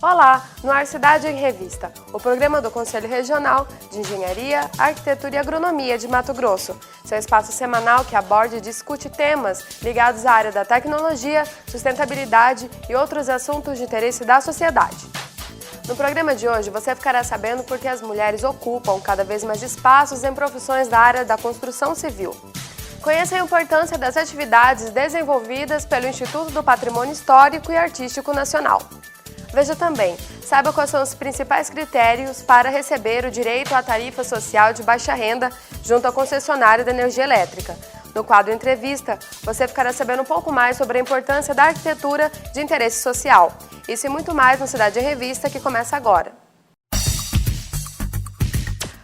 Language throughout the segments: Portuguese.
Olá, no ar Cidade em Revista, o programa do Conselho Regional de Engenharia, Arquitetura e Agronomia de Mato Grosso, seu espaço semanal que aborda e discute temas ligados à área da tecnologia, sustentabilidade e outros assuntos de interesse da sociedade. No programa de hoje, você ficará sabendo por que as mulheres ocupam cada vez mais espaços em profissões da área da construção civil. Conheça a importância das atividades desenvolvidas pelo Instituto do Patrimônio Histórico e Artístico Nacional. Veja também, saiba quais são os principais critérios para receber o direito à tarifa social de baixa renda junto à concessionária da energia elétrica. No quadro Entrevista, você ficará sabendo um pouco mais sobre a importância da arquitetura de interesse social. Isso e muito mais no Cidade em Revista, que começa agora.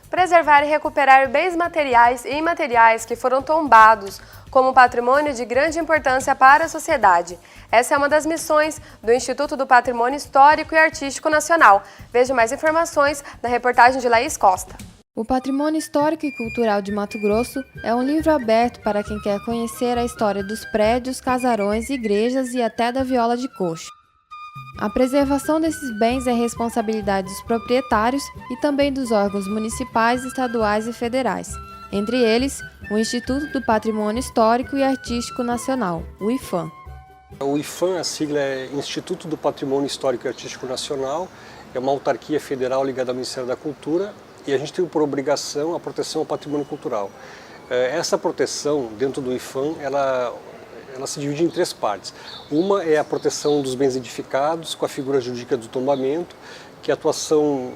Preservar e recuperar bens materiais e imateriais que foram tombados como patrimônio de grande importância para a sociedade. Essa é uma das missões do Instituto do Patrimônio Histórico e Artístico Nacional. Veja mais informações na reportagem de Laís Costa. O Patrimônio Histórico e Cultural de Mato Grosso é um livro aberto para quem quer conhecer a história dos prédios, casarões, igrejas e até da viola de coxo. A preservação desses bens é responsabilidade dos proprietários e também dos órgãos municipais, estaduais e federais. Entre eles, o Instituto do Patrimônio Histórico e Artístico Nacional, o IPHAN. O IPHAN, a sigla é Instituto do Patrimônio Histórico e Artístico Nacional, é uma autarquia federal ligada ao Ministério da Cultura e a gente tem por obrigação a proteção ao patrimônio cultural. Essa proteção, dentro do IPHAN, ela se divide em três partes. Uma é a proteção dos bens edificados, com a figura jurídica do tombamento, que é a atuação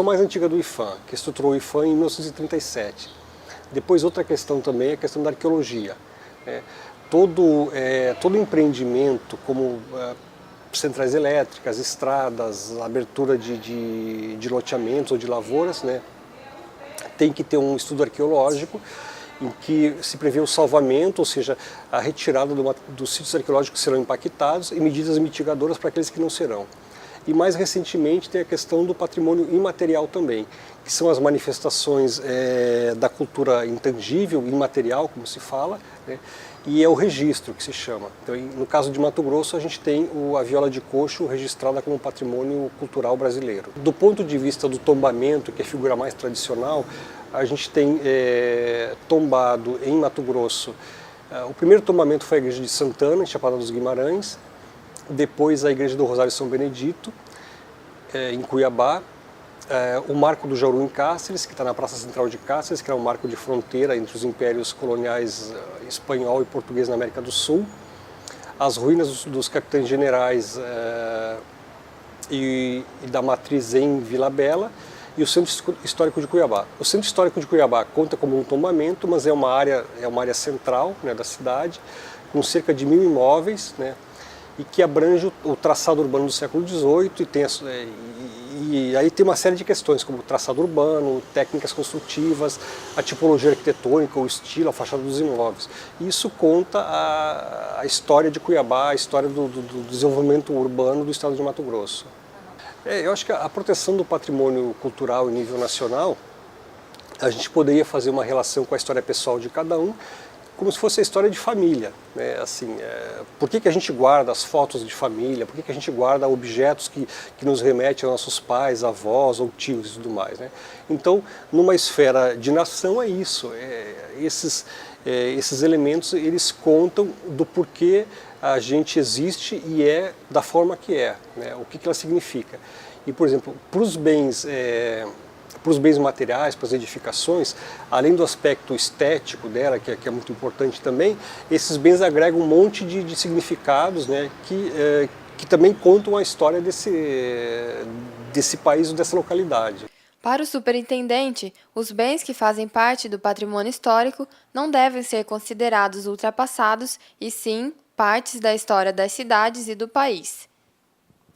mais antiga do IPHAN, que estruturou o IPHAN em 1937. Depois, outra questão também é a questão da arqueologia. Todo empreendimento, como centrais elétricas, estradas, abertura de loteamentos ou de lavouras, tem que ter um estudo arqueológico em que se prevê o salvamento, ou seja, a retirada dos sítios arqueológicos que serão impactados e medidas mitigadoras para aqueles que não serão. E mais recentemente tem a questão do patrimônio imaterial também, que são as manifestações da cultura intangível, imaterial, como se fala, e é o registro que se chama. Então, no caso de Mato Grosso, a gente tem a viola de coxo registrada como patrimônio cultural brasileiro. Do ponto de vista do tombamento, que é a figura mais tradicional, a gente tem tombado em Mato Grosso. O primeiro tombamento foi a igreja de Santana, em Chapada dos Guimarães, depois a igreja do Rosário São Benedito, em Cuiabá, o Marco do Jauru em Cáceres, que está na Praça Central de Cáceres, que é um marco de fronteira entre os impérios coloniais espanhol e português na América do Sul, as ruínas dos capitães generais e da matriz em Vila Bela, e o Centro Histórico de Cuiabá. O Centro Histórico de Cuiabá conta como um tombamento, mas é uma área central da cidade, com cerca de 1.000 imóveis, e que abrange o traçado urbano do século XVIII e aí tem uma série de questões, como o traçado urbano, técnicas construtivas, a tipologia arquitetônica, o estilo, a fachada dos imóveis. Isso conta a história de Cuiabá, a história do desenvolvimento urbano do estado de Mato Grosso. Eu acho que a proteção do patrimônio cultural em nível nacional, a gente poderia fazer uma relação com a história pessoal de cada um, como se fosse a história de família. Por que a gente guarda as fotos de família, por que a gente guarda objetos que nos remetem aos nossos pais, avós ou tios e tudo mais. Então, numa esfera de nação é isso, esses elementos eles contam do porquê a gente existe e é da forma que é, o que ela significa. E, por exemplo, para os bens materiais, para as edificações, além do aspecto estético dela, que é muito importante também, esses bens agregam um monte de significados, que também contam a história desse país ou dessa localidade. Para o superintendente, os bens que fazem parte do patrimônio histórico não devem ser considerados ultrapassados, e sim partes da história das cidades e do país.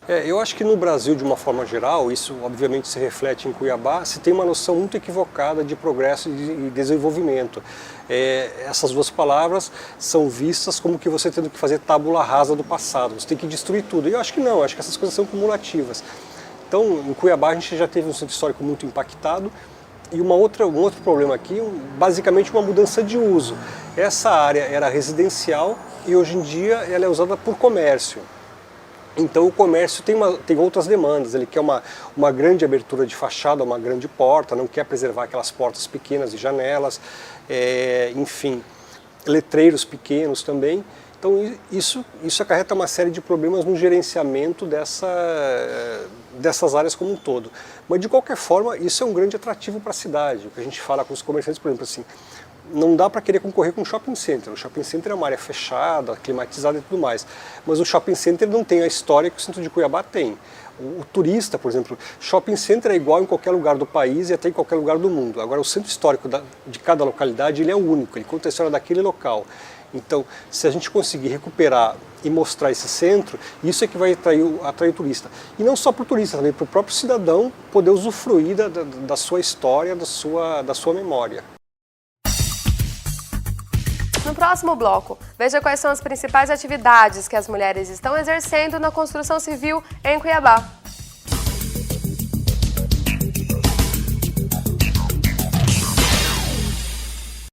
Eu acho que no Brasil, de uma forma geral, isso obviamente se reflete em Cuiabá, se tem uma noção muito equivocada de progresso e desenvolvimento. Essas duas palavras são vistas como que você tendo que fazer tábula rasa do passado, você tem que destruir tudo. E eu acho que não, acho que essas coisas são cumulativas. Então, em Cuiabá a gente já teve um centro histórico muito impactado e um outro problema aqui, basicamente uma mudança de uso. Essa área era residencial e hoje em dia ela é usada por comércio. Então o comércio tem outras demandas, ele quer uma grande abertura de fachada, uma grande porta, não quer preservar aquelas portas pequenas e janelas, enfim, letreiros pequenos também. Então isso acarreta uma série de problemas no gerenciamento dessas áreas como um todo. Mas de qualquer forma, isso é um grande atrativo para a cidade. O que a gente fala com os comerciantes, por exemplo, assim, não dá para querer concorrer com um shopping center. O shopping center é uma área fechada, climatizada e tudo mais. Mas o shopping center não tem a história que o centro de Cuiabá tem. O turista, por exemplo, shopping center é igual em qualquer lugar do país e até em qualquer lugar do mundo. Agora, o centro histórico de cada localidade ele é único, ele conta a história daquele local. Então, se a gente conseguir recuperar e mostrar esse centro, isso é que vai atrair o turista. E não só para o turista, também para o próprio cidadão poder usufruir da sua história, da sua memória. No próximo bloco, veja quais são as principais atividades que as mulheres estão exercendo na construção civil em Cuiabá.